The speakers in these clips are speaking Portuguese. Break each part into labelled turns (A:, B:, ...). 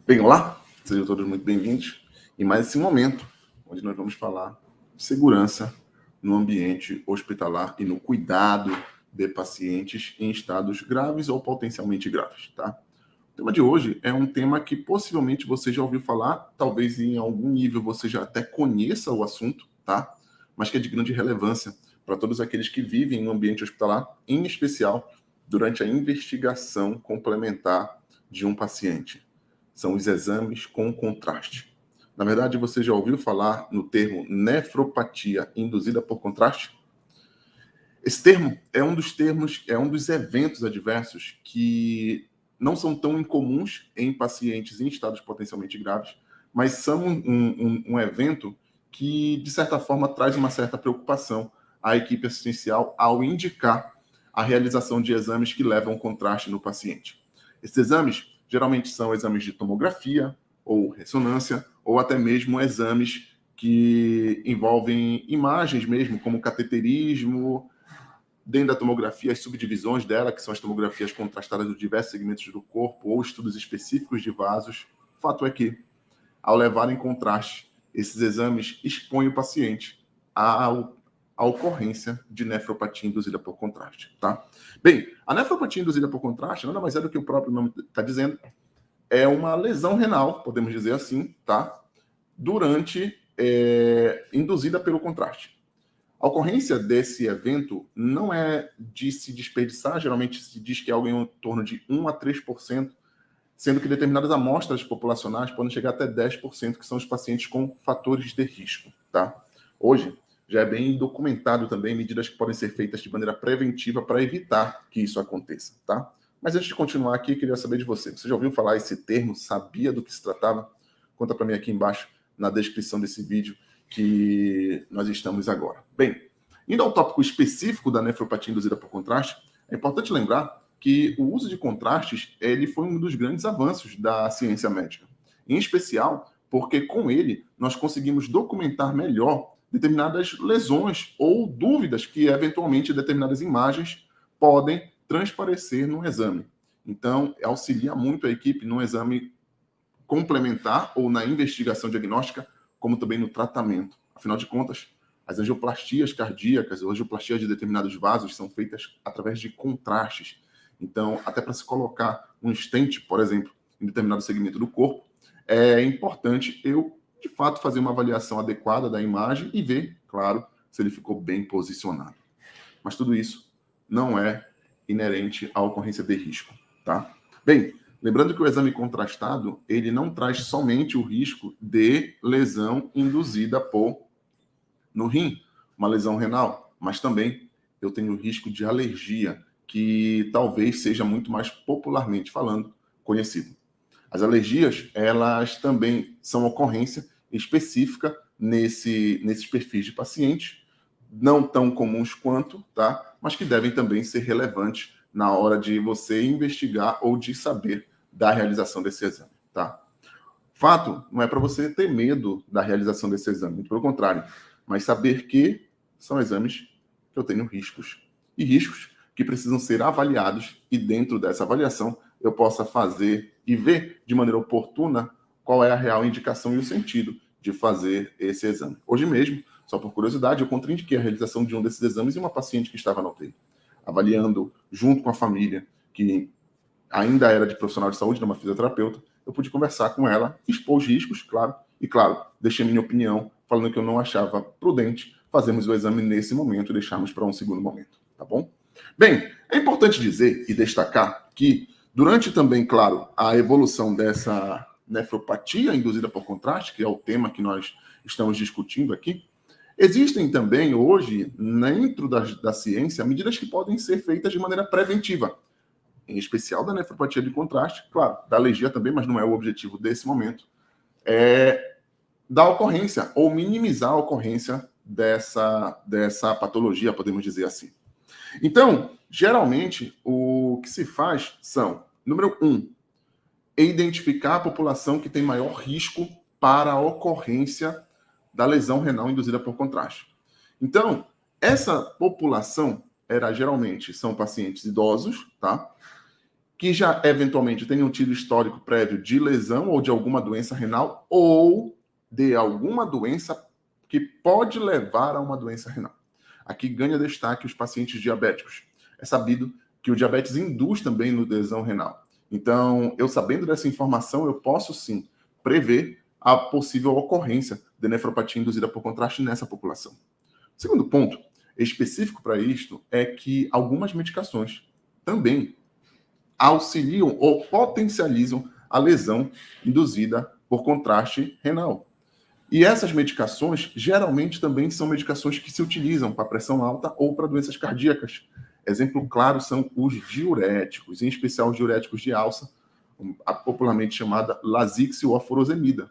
A: Bem, olá, sejam todos muito bem-vindos em mais esse momento, onde nós vamos falar de segurança no ambiente hospitalar e no cuidado de pacientes em estados graves ou potencialmente graves, tá? O tema de hoje é um tema que possivelmente você já ouviu falar, talvez em algum nível você já até conheça o assunto, tá? Mas que é de grande relevância para todos aqueles que vivem no ambiente hospitalar, em especial durante a investigação complementar de um paciente. São os exames com contraste. Na verdade, você já ouviu falar no termo nefropatia induzida por contraste? Esse termo é um dos eventos adversos que não são tão incomuns em pacientes em estados potencialmente graves, mas são um evento que, de certa forma, traz uma certa preocupação à equipe assistencial ao indicar a realização de exames que levam contraste no paciente. Esses exames geralmente são exames de tomografia ou ressonância, ou até mesmo exames que envolvem imagens mesmo, como cateterismo, dentro da tomografia, as subdivisões dela, que são as tomografias contrastadas dos diversos segmentos do corpo ou estudos específicos de vasos. O fato é que, ao levar em contraste, esses exames expõem o paciente à ocorrência de nefropatia induzida por contraste, tá? Bem, a nefropatia induzida por contraste nada mais é do que o próprio nome está dizendo, é uma lesão renal, podemos dizer assim, tá? Induzida pelo contraste. A ocorrência desse evento não é de se desperdiçar, geralmente se diz que é algo em torno de 1 a 3%, sendo que determinadas amostras populacionais podem chegar até 10%, que são os pacientes com fatores de risco, tá? Hoje, já é bem documentado também medidas que podem ser feitas de maneira preventiva para evitar que isso aconteça, tá? Mas antes de continuar aqui, eu queria saber de você. Você já ouviu falar esse termo? Sabia do que se tratava? Conta para mim aqui embaixo, na descrição desse vídeo, que nós estamos agora. Bem, indo ao tópico específico da nefropatia induzida por contraste, é importante lembrar que o uso de contrastes ele foi um dos grandes avanços da ciência médica. Em especial, porque com ele nós conseguimos documentar melhor determinadas lesões ou dúvidas que, eventualmente, determinadas imagens podem transparecer no exame. Então, auxilia muito a equipe no exame complementar ou na investigação diagnóstica, como também no tratamento. Afinal de contas, as angioplastias cardíacas ou angioplastias de determinados vasos são feitas através de contrastes. Então, até para se colocar um stent, por exemplo, em determinado segmento do corpo, é importante eu, de fato, fazer uma avaliação adequada da imagem e ver, claro, se ele ficou bem posicionado. Mas tudo isso não é inerente à ocorrência de risco, tá? Bem, lembrando que o exame contrastado, ele não traz somente o risco de lesão induzida no rim, uma lesão renal, mas também eu tenho o risco de alergia, que talvez seja muito mais popularmente falando conhecido. As alergias, elas também são ocorrência específica nesses perfis de pacientes, não tão comuns quanto, tá? Mas que devem também ser relevantes na hora de você investigar ou de saber da realização desse exame, tá? Fato não é para você ter medo da realização desse exame, muito pelo contrário, mas saber que são exames que eu tenho riscos e riscos que precisam ser avaliados e dentro dessa avaliação eu possa fazer e ver de maneira oportuna qual é a real indicação e o sentido de fazer esse exame. Hoje mesmo, só por curiosidade, eu contraindiquei a realização de um desses exames em uma paciente que estava na UTI, avaliando junto com a família, que ainda era de profissional de saúde, não uma fisioterapeuta, eu pude conversar com ela, expor os riscos, claro, e claro, deixei minha opinião, falando que eu não achava prudente fazermos o exame nesse momento e deixarmos para um segundo momento, tá bom? Bem, é importante dizer e destacar que durante também, claro, a evolução dessa nefropatia induzida por contraste, que é o tema que nós estamos discutindo aqui, existem também hoje, dentro da ciência, medidas que podem ser feitas de maneira preventiva, em especial da nefropatia de contraste, claro, da alergia também, mas não é o objetivo desse momento, da ocorrência, ou minimizar a ocorrência dessa patologia, podemos dizer assim. Então, geralmente, o que se faz são, número 1, identificar a população que tem maior risco para a ocorrência da lesão renal induzida por contraste. Então, essa população geralmente são pacientes idosos, tá? que já eventualmente tenham tido histórico prévio de lesão ou de alguma doença renal ou de alguma doença que pode levar a uma doença renal. Aqui ganha destaque os pacientes diabéticos. É sabido que o diabetes induz também no lesão renal. Então, eu sabendo dessa informação, eu posso sim prever a possível ocorrência de nefropatia induzida por contraste nessa população. Segundo ponto, específico para isto, é que algumas medicações também auxiliam ou potencializam a lesão induzida por contraste renal. E essas medicações geralmente também são medicações que se utilizam para pressão alta ou para doenças cardíacas. Exemplo claro são os diuréticos, em especial os diuréticos de alça, a popularmente chamada Lasix ou a furosemida.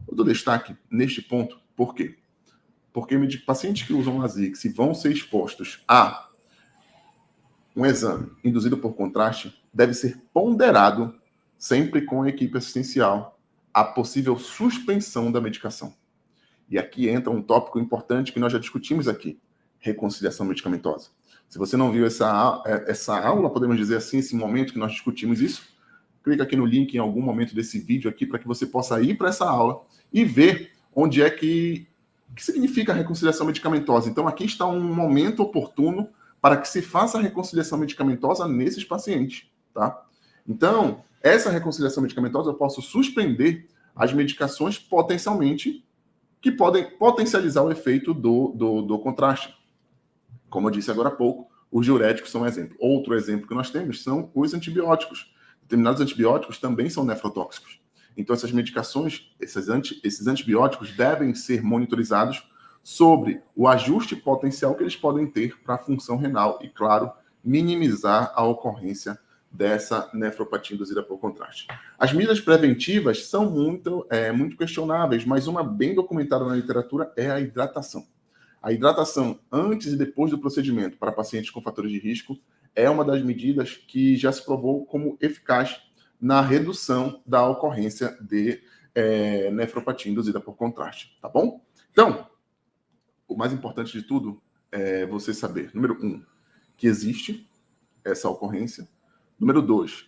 A: Eu dou destaque neste ponto, por quê? Porque pacientes que usam Lasix vão ser expostos a um exame induzido por contraste deve ser ponderado sempre com a equipe assistencial a possível suspensão da medicação. E aqui entra um tópico importante que nós já discutimos aqui, reconciliação medicamentosa. Se você não viu essa aula, podemos dizer assim, esse momento que nós discutimos isso, clica aqui no link em algum momento desse vídeo aqui para que você possa ir para essa aula e ver onde é que significa a reconciliação medicamentosa. Então aqui está um momento oportuno para que se faça a reconciliação medicamentosa nesses pacientes, tá? Então, essa reconciliação medicamentosa eu posso suspender as medicações potencialmente que podem potencializar o efeito do contraste. Como eu disse agora há pouco, os diuréticos são um exemplo. Outro exemplo que nós temos são os antibióticos. Determinados antibióticos também são nefrotóxicos. Então, essas medicações, esses antibióticos devem ser monitorizados sobre o ajuste potencial que eles podem ter para a função renal e, claro, minimizar a ocorrência dessa nefropatia induzida por contraste. As medidas preventivas são muito questionáveis, mas uma bem documentada na literatura é a hidratação. A hidratação antes e depois do procedimento para pacientes com fatores de risco é uma das medidas que já se provou como eficaz na redução da ocorrência de nefropatia induzida por contraste, tá bom? Então, o mais importante de tudo é você saber, número 1, que existe essa ocorrência. Número 2,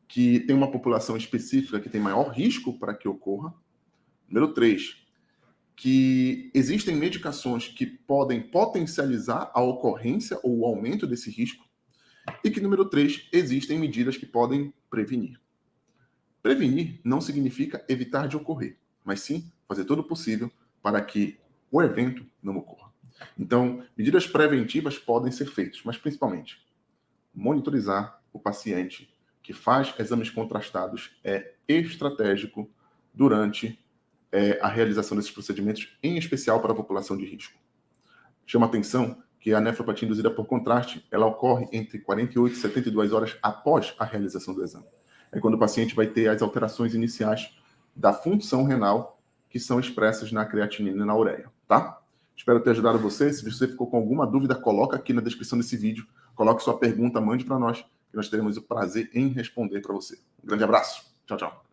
A: que tem uma população específica que tem maior risco para que ocorra. Número 3, que existem medicações que podem potencializar a ocorrência ou o aumento desse risco. E que, número 3, existem medidas que podem prevenir. Prevenir não significa evitar de ocorrer, mas sim fazer todo o possível para que o evento não ocorra. Então, medidas preventivas podem ser feitas, mas principalmente monitorizar o paciente que faz exames contrastados é estratégico durante a realização desses procedimentos, em especial para a população de risco. Chama atenção que a nefropatia induzida por contraste, ela ocorre entre 48 e 72 horas após a realização do exame. É quando o paciente vai ter as alterações iniciais da função renal que são expressas na creatinina e na ureia, tá? Espero ter ajudado você. Se você ficou com alguma dúvida, coloca aqui na descrição desse vídeo, coloque sua pergunta, mande para nós, que nós teremos o prazer em responder para você. Um grande abraço. Tchau, tchau.